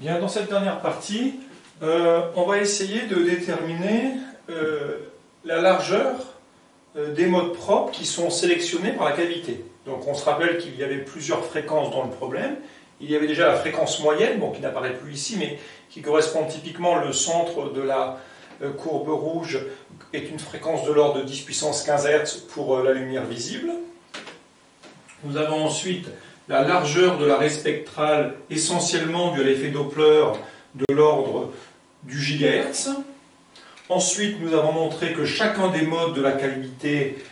Bien, dans cette dernière partie, on va essayer de déterminer la largeur des modes propres qui sont sélectionnés par la cavité. Donc on se rappelle qu'il y avait plusieurs fréquences dans le problème. Il y avait déjà la fréquence moyenne, bon, qui n'apparaît plus ici, mais qui correspond typiquement le centre de la courbe rouge est une fréquence de l'ordre de 10 puissance 15 Hz pour la lumière visible. Nous avons ensuite la largeur de l'arrêt spectral essentiellement due à l'effet Doppler de l'ordre du gigahertz. Ensuite, nous avons montré que chacun des modes de la cavité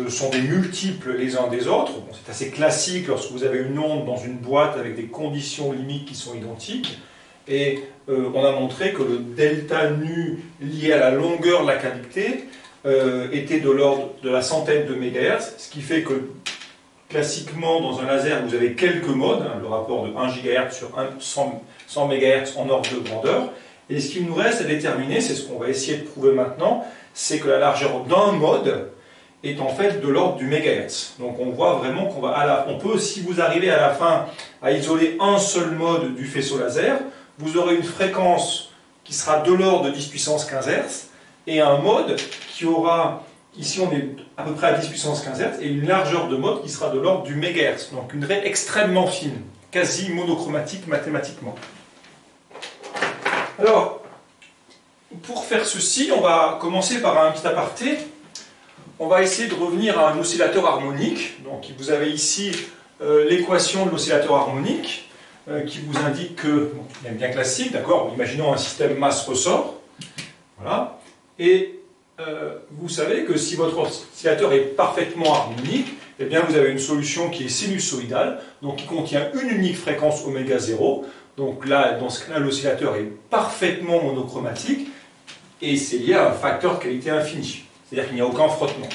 sont des multiples les uns des autres. Bon, c'est assez classique lorsque vous avez une onde dans une boîte avec des conditions limites qui sont identiques. Et on a montré que le delta nu lié à la longueur de la cavité était de l'ordre de la centaine de mégahertz, ce qui fait que classiquement, dans un laser, vous avez quelques modes, hein, le rapport de 1 GHz sur 100 MHz en ordre de grandeur. Et ce qu'il nous reste à déterminer, c'est ce qu'on va essayer de prouver maintenant, c'est que la largeur d'un mode est en fait de l'ordre du mégahertz. Donc on voit vraiment qu'on va on peut, si vous arrivez à la fin à isoler un seul mode du faisceau laser, vous aurez une fréquence qui sera de l'ordre de 10 puissance 15 Hz et un mode qui aura, ici on est à peu près à 10 puissance 15 Hz, et une largeur de mode qui sera de l'ordre du mégahertz. Donc une raie extrêmement fine, quasi monochromatique mathématiquement. Alors, pour faire ceci, on va commencer par un petit aparté. On va essayer de revenir à un oscillateur harmonique. Donc, vous avez ici l'équation de l'oscillateur harmonique qui vous indique que, bon, il est bien classique, d'accord, imaginons un système masse-ressort. Voilà. Et vous savez que si votre oscillateur est parfaitement harmonique, eh bien vous avez une solution qui est sinusoïdale, donc qui contient une unique fréquence oméga 0. Donc là, dans ce cas-là, l'oscillateur est parfaitement monochromatique et c'est lié à un facteur de qualité infini. C'est-à-dire qu'il n'y a aucun frottement.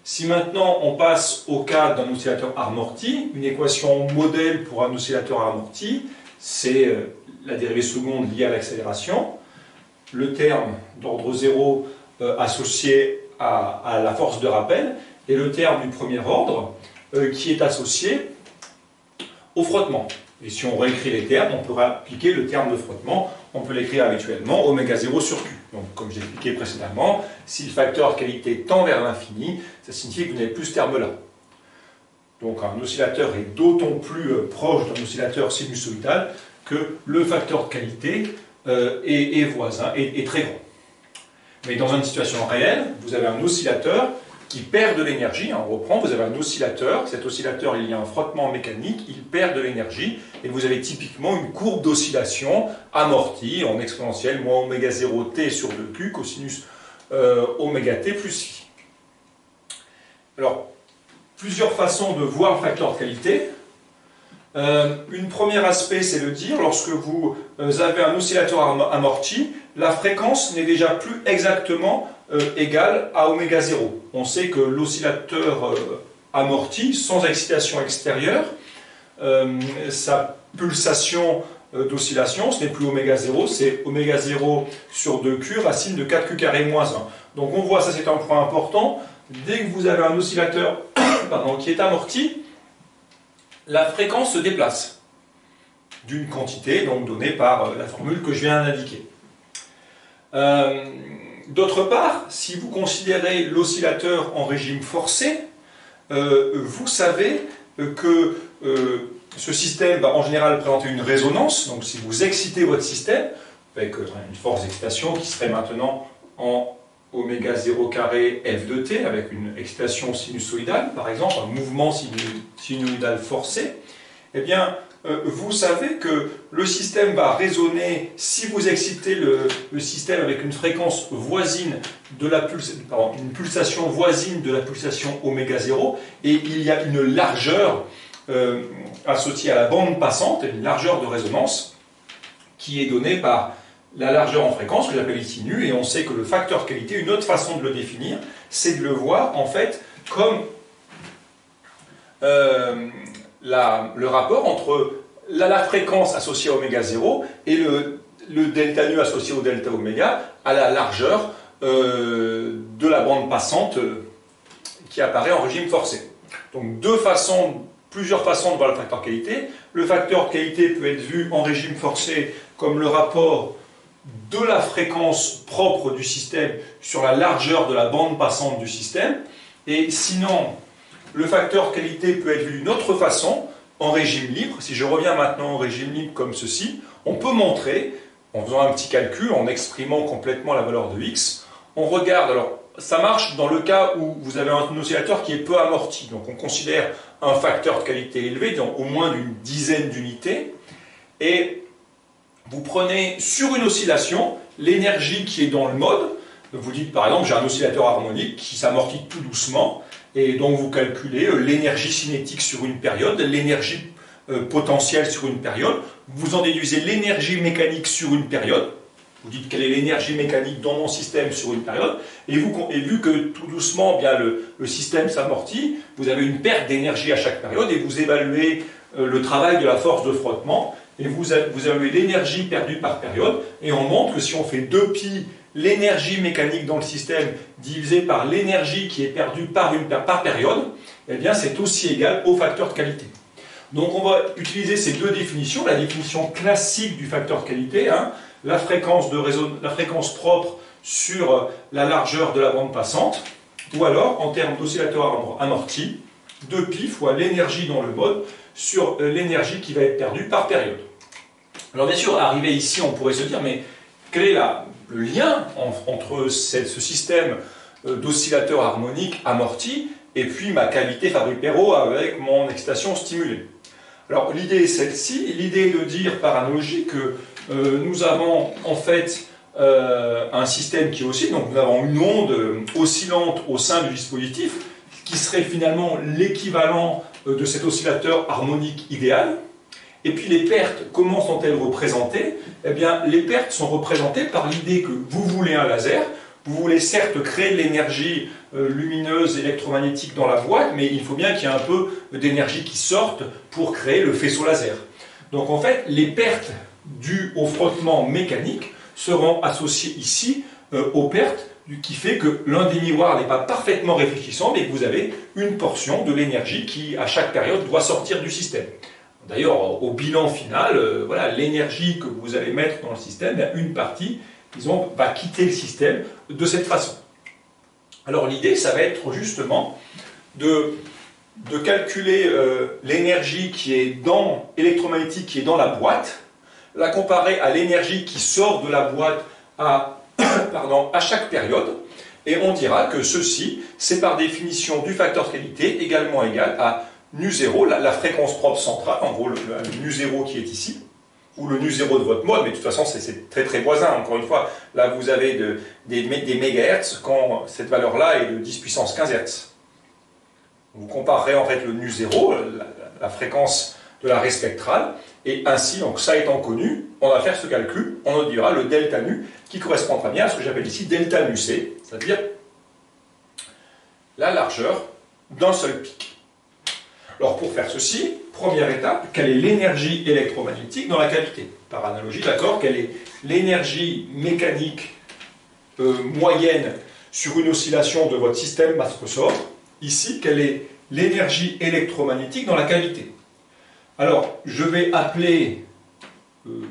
Si maintenant on passe au cas d'un oscillateur amorti, une équation modèle pour un oscillateur amorti, c'est la dérivée seconde liée à l'accélération, le terme d'ordre 0 associé à la force de rappel, et le terme du premier ordre qui est associé au frottement. Et si on réécrit les termes, on peut appliquer le terme de frottement, on peut l'écrire habituellement oméga 0 sur Q. Donc, comme j'ai expliqué précédemment, si le facteur qualité tend vers l'infini, ça signifie que vous n'avez plus ce terme-là. Donc un oscillateur est d'autant plus proche d'un oscillateur sinusoïdal que le facteur de qualité est voisin, est très grand. Mais dans une situation réelle, vous avez un oscillateur qui perd de l'énergie, on reprend, vous avez un oscillateur, cet oscillateur, il y a un frottement mécanique, il perd de l'énergie, et vous avez typiquement une courbe d'oscillation amortie en exponentielle, moins oméga 0 t sur 2q, cosinus oméga t plus phi. Alors, plusieurs façons de voir le facteur de qualité. Une premier aspect, c'est de dire, lorsque vous avez un oscillateur amorti, la fréquence n'est déjà plus exactement égale à oméga 0. On sait que l'oscillateur amorti, sans excitation extérieure, sa pulsation d'oscillation, ce n'est plus oméga 0, c'est oméga 0 sur 2q, racine de 4q carré moins 1. Donc on voit, ça c'est un point important, dès que vous avez un oscillateur qui est amorti, la fréquence se déplace d'une quantité donc donnée par la formule que je viens d'indiquer. D'autre part, si vous considérez l'oscillateur en régime forcé, vous savez que ce système va en général présenter une résonance. Donc si vous excitez votre système avec une force d'excitation qui serait maintenant en oméga 0 carré f de t, avec une excitation sinusoïdale, par exemple, un mouvement sinusoïdal forcé, eh bien, vous savez que le système va résonner, si vous excitez le système avec une fréquence voisine de la une pulsation voisine de la pulsation oméga 0, et il y a une largeur associée à la bande passante, une largeur de résonance, qui est donnée par la largeur en fréquence, que j'appelle ici nu, et on sait que le facteur qualité, une autre façon de le définir, c'est de le voir en fait comme le rapport entre la fréquence associée à oméga 0 et le delta nu associé au delta oméga à la largeur de la bande passante qui apparaît en régime forcé. Donc deux façons plusieurs façons de voir le facteur qualité. Le facteur qualité peut être vu en régime forcé comme le rapport de la fréquence propre du système sur la largeur de la bande passante du système. Et sinon, le facteur qualité peut être vu d'une autre façon, en régime libre. Si je reviens maintenant en régime libre comme ceci, on peut montrer, en faisant un petit calcul, en exprimant complètement la valeur de x, on regarde, alors ça marche dans le cas où vous avez un oscillateur qui est peu amorti, donc on considère un facteur de qualité élevé, donc au moins d'une dizaine d'unités, et vous prenez sur une oscillation l'énergie qui est dans le mode. Vous dites par exemple j'ai un oscillateur harmonique qui s'amortit tout doucement, et donc vous calculez l'énergie cinétique sur une période, l'énergie potentielle sur une période, vous en déduisez l'énergie mécanique sur une période, vous dites quelle est l'énergie mécanique dans mon système sur une période, et vu que tout doucement bien, le système s'amortit, vous avez une perte d'énergie à chaque période, et vous évaluez le travail de la force de frottement, et vous évaluez l'énergie perdue par période, et on montre que si on fait 2π l'énergie mécanique dans le système divisé par l'énergie qui est perdue par période, eh bien c'est aussi égal au facteur de qualité. Donc on va utiliser ces deux définitions, la définition classique du facteur de qualité, hein, la fréquence propre sur la largeur de la bande passante, ou alors en termes d'oscillateur amorti, 2π fois l'énergie dans le mode sur l'énergie qui va être perdue par période. Alors bien sûr, arrivé ici, on pourrait se dire, mais quel est le lien entre ce système d'oscillateur harmonique amorti et puis ma cavité Fabry-Pérot avec mon excitation stimulée? Alors l'idée est celle-ci, l'idée est de dire par analogie que nous avons en fait un système qui oscille, donc nous avons une onde oscillante au sein du dispositif qui serait finalement l'équivalent de cet oscillateur harmonique idéal. Et puis les pertes, comment sont-elles représentées? Eh bien, les pertes sont représentées par l'idée que vous voulez un laser, vous voulez certes créer de l'énergie lumineuse électromagnétique dans la boîte, mais il faut bien qu'il y ait un peu d'énergie qui sorte pour créer le faisceau laser. Donc en fait, les pertes dues au frottement mécanique seront associées ici aux pertes qui fait que l'un des miroirs n'est pas parfaitement réfléchissant, mais que vous avez une portion de l'énergie qui, à chaque période, doit sortir du système. D'ailleurs, au bilan final, voilà, l'énergie que vous allez mettre dans le système, une partie, disons, va quitter le système de cette façon. Alors l'idée, ça va être justement de calculer l'énergie qui est électromagnétique qui est dans la boîte, la comparer à l'énergie qui sort de la boîte à chaque période, et on dira que ceci, c'est par définition du facteur de qualité également égal à nu0, la fréquence propre centrale, en gros le nu0 qui est ici, ou le nu0 de votre mode, mais de toute façon c'est très très voisin, encore une fois, là vous avez des mégahertz quand cette valeur-là est de 10 puissance 15 Hz. Vous comparerez en fait le nu0, la fréquence de l'arrêt spectral, et ainsi, donc ça étant connu, on va faire ce calcul, on en dira le delta nu, qui correspondra bien à ce que j'appelle ici delta nu c, c'est-à-dire la largeur d'un seul pic. Alors pour faire ceci, première étape, quelle est l'énergie électromagnétique dans la cavité? Par analogie, d'accord, quelle est l'énergie mécanique moyenne sur une oscillation de votre système masse-ressort? Ici, quelle est l'énergie électromagnétique dans la cavité? Alors, je vais appeler,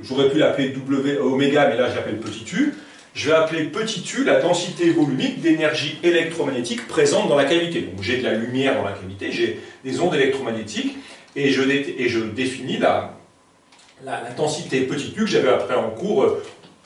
j'aurais pu l'appeler oméga, mais là je l'appelle petit u. Je vais appeler petit u la densité volumique d'énergie électromagnétique présente dans la cavité. Donc j'ai de la lumière dans la cavité, j'ai des ondes électromagnétiques, et je définis la densité petit u que j'avais appris en cours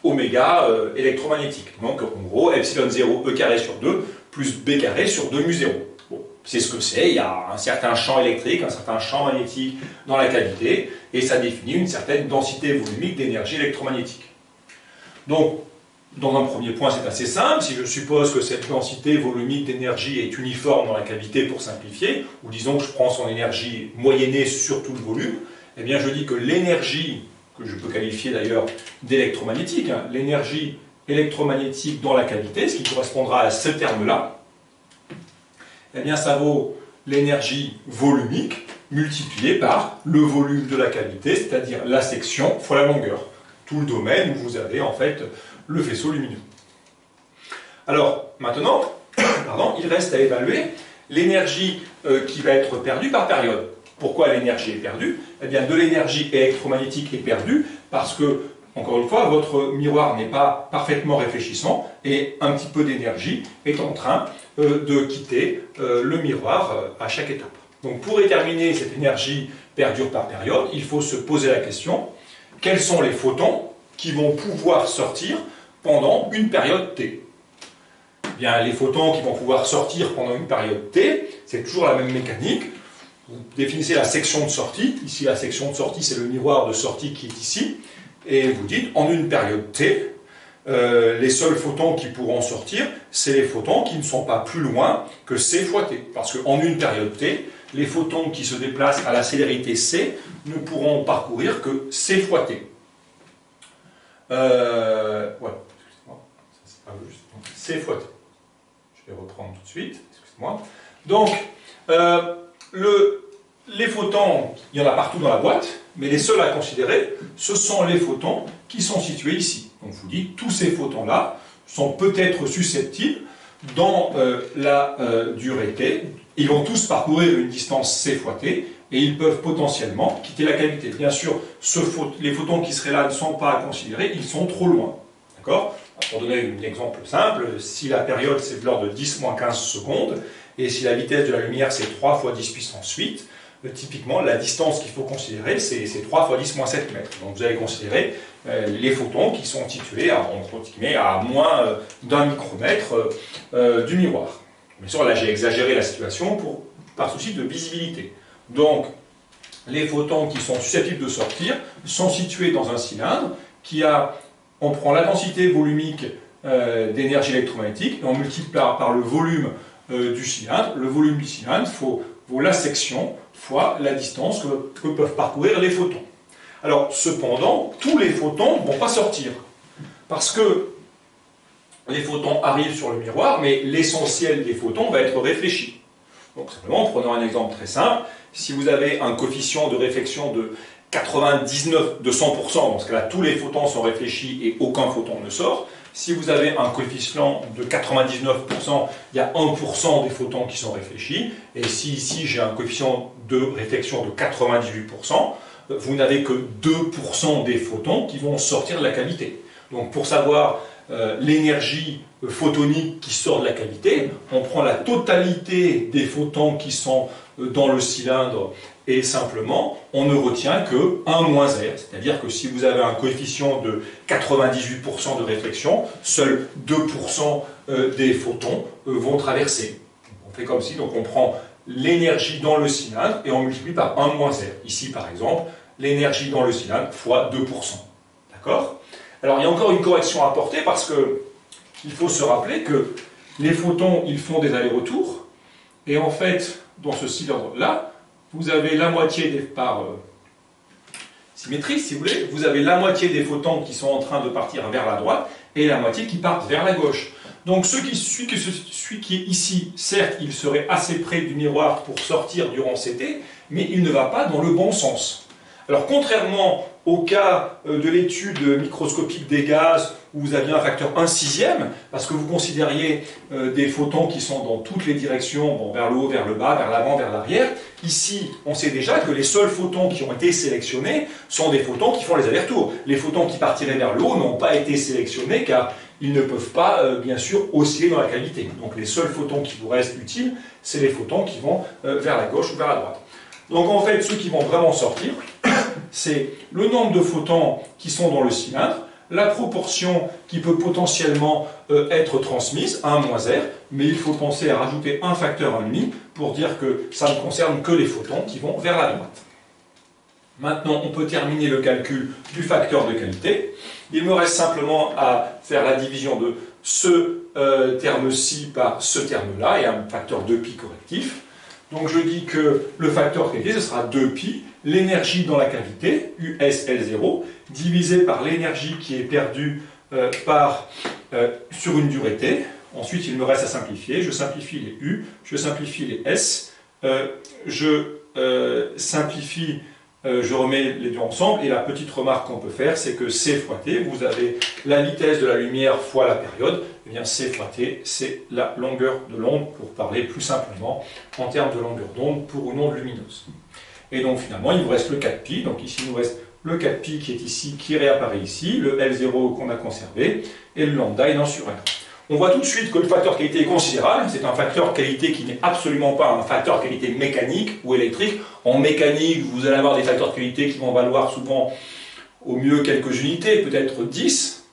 oméga électromagnétique. Donc en gros, epsilon 0 e carré sur 2 plus b carré sur 2 mu 0. Bon, c'est ce que c'est, il y a un certain champ électrique, un certain champ magnétique dans la cavité, et ça définit une certaine densité volumique d'énergie électromagnétique. Donc, dans un premier point, c'est assez simple. Si je suppose que cette densité volumique d'énergie est uniforme dans la cavité pour simplifier, ou disons que je prends son énergie moyennée sur tout le volume, eh bien je dis que l'énergie, que je peux qualifier d'ailleurs d'électromagnétique, hein, l'énergie électromagnétique dans la cavité, ce qui correspondra à ce terme-là, eh bien ça vaut l'énergie volumique multipliée par le volume de la cavité, c'est-à-dire la section fois la longueur. Tout le domaine où vous avez en fait le faisceau lumineux. Alors, maintenant, il reste à évaluer l'énergie qui va être perdue par période. Pourquoi l'énergie est perdue? Eh bien, de l'énergie électromagnétique est perdue parce que, encore une fois, votre miroir n'est pas parfaitement réfléchissant et un petit peu d'énergie est en train de quitter le miroir à chaque étape. Donc, pour déterminer cette énergie perdue par période, il faut se poser la question, quels sont les photons qui vont pouvoir sortir pendant une période T? Eh bien, les photons qui vont pouvoir sortir pendant une période T, c'est toujours la même mécanique. Vous définissez la section de sortie. Ici, la section de sortie, c'est le miroir de sortie qui est ici. Et vous dites, en une période T, les seuls photons qui pourront sortir, c'est les photons qui ne sont pas plus loin que C fois T. Parce qu'en une période T, les photons qui se déplacent à la célérité C ne pourront parcourir que C fois T. Voilà, excusez-moi, ça c'est pas juste. Donc, C fois T. Je vais reprendre tout de suite, excusez-moi. Donc, les photons, il y en a partout dans la boîte, mais les seuls à considérer, ce sont les photons qui sont situés ici. Donc, je vous dis, tous ces photons-là sont peut-être susceptibles, dans la durée T, ils vont tous parcourir une distance C fois T, et ils peuvent potentiellement quitter la cavité. Bien sûr, les photons qui seraient là ne sont pas à considérer, ils sont trop loin. D'accord? Pour donner un exemple simple, si la période c'est de l'ordre de 10 moins 15 secondes, et si la vitesse de la lumière c'est 3 fois 10 puissance 8, typiquement la distance qu'il faut considérer c'est 3 fois 10 moins 7 mètres. Donc vous allez considérer les photons qui sont situés à moins d'un micromètre du miroir. Bien sûr, là j'ai exagéré la situation par souci de visibilité. Donc, les photons qui sont susceptibles de sortir sont situés dans un cylindre qui a, on prend la densité volumique d'énergie électromagnétique et on multiplie par le volume du cylindre. Le volume du cylindre vaut la section fois la distance que peuvent parcourir les photons. Alors, cependant, tous les photons ne vont pas sortir parce que les photons arrivent sur le miroir, mais l'essentiel des photons va être réfléchi. Donc, simplement, prenons un exemple très simple. Si vous avez un coefficient de réflexion de 99, de 100%, dans ce cas-là, tous les photons sont réfléchis et aucun photon ne sort. Si vous avez un coefficient de 99%, il y a 1% des photons qui sont réfléchis. Et si ici j'ai un coefficient de réflexion de 98%, vous n'avez que 2% des photons qui vont sortir de la cavité. Donc pour savoir l'énergie photonique qui sort de la cavité, on prend la totalité des photons qui sont dans le cylindre et simplement on ne retient que 1 moins R, c'est-à-dire que si vous avez un coefficient de 98% de réflexion, seuls 2% des photons vont traverser. On fait comme si, donc on prend l'énergie dans le cylindre et on multiplie par 1 moins R. Ici par exemple, l'énergie dans le cylindre fois 2%. D'accord? Alors il y a encore une correction à apporter parce que il faut se rappeler que les photons, ils font des allers-retours et en fait, dans ce cylindre-là, vous avez la moitié par symétrie, si vous voulez, vous avez la moitié des photons qui sont en train de partir vers la droite et la moitié qui partent vers la gauche. Donc celui qui est ici, certes, il serait assez près du miroir pour sortir durant CT, mais il ne va pas dans le bon sens. Alors contrairement au cas de l'étude microscopique des gaz où vous aviez un facteur 1/6, parce que vous considériez des photons qui sont dans toutes les directions, bon, vers le haut, vers le bas, vers l'avant, vers l'arrière, ici on sait déjà que les seuls photons qui ont été sélectionnés sont des photons qui font les allers-retours. Les photons qui partiraient vers le haut n'ont pas été sélectionnés car ils ne peuvent pas, bien sûr, osciller dans la cavité. Donc les seuls photons qui vous restent utiles, c'est les photons qui vont vers la gauche ou vers la droite. Donc en fait, ceux qui vont vraiment sortir, c'est le nombre de photons qui sont dans le cylindre, la proportion qui peut potentiellement être transmise, 1 moins R, mais il faut penser à rajouter un facteur 1,5 pour dire que ça ne concerne que les photons qui vont vers la droite. Maintenant, on peut terminer le calcul du facteur de qualité. Il me reste simplement à faire la division de ce terme-ci par ce terme-là et un facteur 2π correctif. Donc je dis que le facteur de qualité, ce sera 2π, l'énergie dans la cavité, USL0, divisé par l'énergie qui est perdue sur une durée T. Ensuite, il me reste à simplifier. Je simplifie les U, je simplifie les S, je simplifie, je remets les deux ensemble. Et la petite remarque qu'on peut faire, c'est que C fois T, vous avez la vitesse de la lumière fois la période. Eh bien, C fois T, c'est la longueur de l'onde, pour parler plus simplement en termes de longueur d'onde pour une onde lumineuse. Et donc finalement, il vous reste le 4π. Donc ici, il nous reste le 4π qui est ici, qui réapparaît ici, le L0 qu'on a conservé, et le lambda étant sur R. On voit tout de suite que le facteur qualité est considérable. C'est un facteur qualité qui n'est absolument pas un facteur qualité mécanique ou électrique. En mécanique, vous allez avoir des facteurs de qualité qui vont valoir souvent au mieux quelques unités, peut-être 10.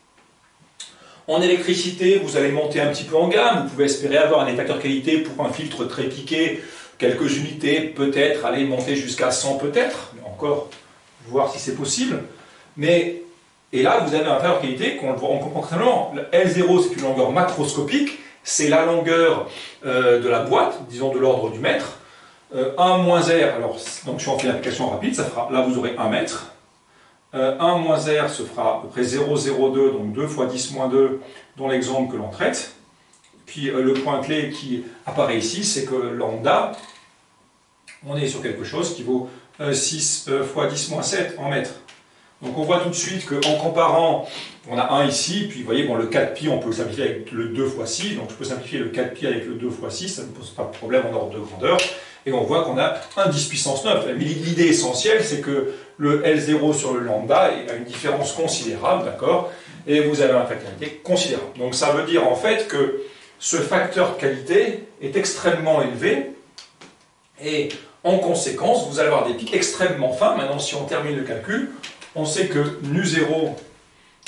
En électricité, vous allez monter un petit peu en gamme. Vous pouvez espérer avoir des facteurs de qualité pour un filtre très piqué, quelques unités, peut-être aller monter jusqu'à 100 peut-être, mais encore voir si c'est possible. Et là, vous avez un facteur de qualité qu'on comprend très bien. L0, c'est une longueur macroscopique, c'est la longueur de la boîte, disons de l'ordre du mètre. 1 moins R, alors donc si on fait l'application rapide, ça fera, là vous aurez 1 mètre. 1 moins R se fera à peu près 0,02, donc 2 fois 10 moins 2 dans l'exemple que l'on traite. Puis le point clé qui apparaît ici, c'est que lambda, on est sur quelque chose qui vaut 6 fois 10 moins 7 en mètres. Donc on voit tout de suite qu'en comparant, on a 1 ici, puis vous voyez, bon, le 4π, on peut le simplifier avec le 2 fois 6, donc je peux simplifier le 4π avec le 2 fois 6, ça ne pose pas de problème en ordre de grandeur, et on voit qu'on a un 10 puissance 9. Mais l'idée essentielle, c'est que le L0 sur le lambda a une différence considérable, d'accord, et vous avez un facteur de qualité considérable. Donc ça veut dire en fait que ce facteur de qualité est extrêmement élevé, et en conséquence, vous allez avoir des pics extrêmement fins. Maintenant, si on termine le calcul, on sait que nu0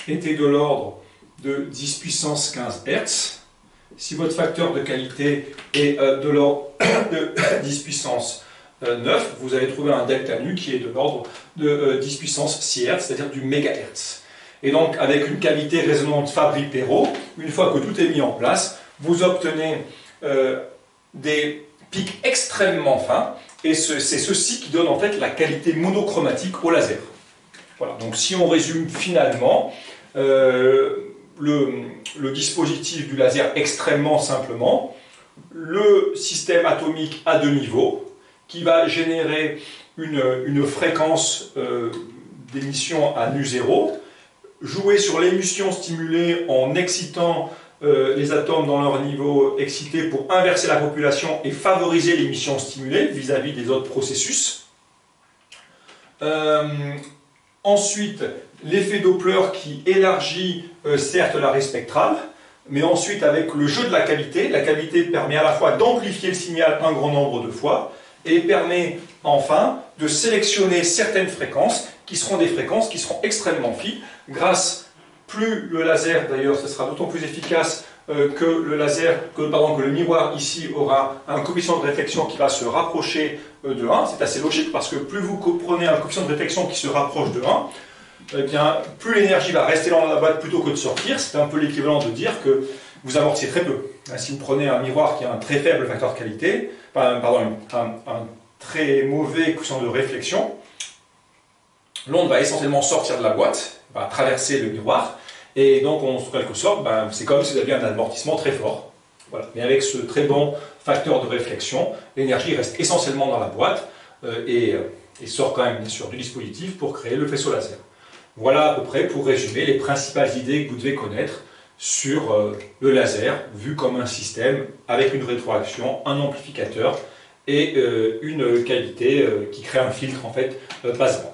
était de l'ordre de 10 puissance 15 Hz. Si votre facteur de qualité est de l'ordre de 10 puissance 9, vous allez trouver un delta nu qui est de l'ordre de 10 puissance 6 Hz, c'est-à-dire du mégahertz. Et donc, avec une qualité résonante Fabry-Perot, une fois que tout est mis en place, vous obtenez des pics extrêmement fins, et c'est ceci qui donne en fait la qualité monochromatique au laser. Voilà, donc si on résume finalement le dispositif du laser extrêmement simplement, le système atomique à deux niveaux qui va générer une fréquence d'émission à nu0, jouer sur l'émission stimulée en excitant les atomes dans leur niveau excité pour inverser la population et favoriser l'émission stimulée vis-à-vis des autres processus. Ensuite, l'effet Doppler qui élargit certes l'arrêt spectral, mais ensuite avec le jeu de la qualité permet à la fois d'amplifier le signal un grand nombre de fois et permet enfin de sélectionner certaines fréquences qui seront des fréquences qui seront extrêmement fines grâce, plus le laser d'ailleurs, ce sera d'autant plus efficace que le miroir ici aura un coefficient de réflexion qui va se rapprocher de 1. C'est assez logique parce que plus vous prenez un coefficient de réflexion qui se rapproche de 1, eh bien, plus l'énergie va rester dans la boîte plutôt que de sortir. C'est un peu l'équivalent de dire que vous amortissez très peu. Si vous prenez un miroir qui a un très faible facteur de qualité, un très mauvais coefficient de réflexion, l'onde va essentiellement sortir de la boîte, va traverser le miroir, et donc en quelque sorte, c'est comme si vous aviez un amortissement très fort. Voilà. Mais avec ce très bon facteur de réflexion, l'énergie reste essentiellement dans la boîte et sort quand même bien sûr du dispositif pour créer le faisceau laser. Voilà à peu près pour résumer les principales idées que vous devez connaître sur le laser, vu comme un système avec une rétroaction, un amplificateur et une qualité qui crée un filtre en fait basse bande.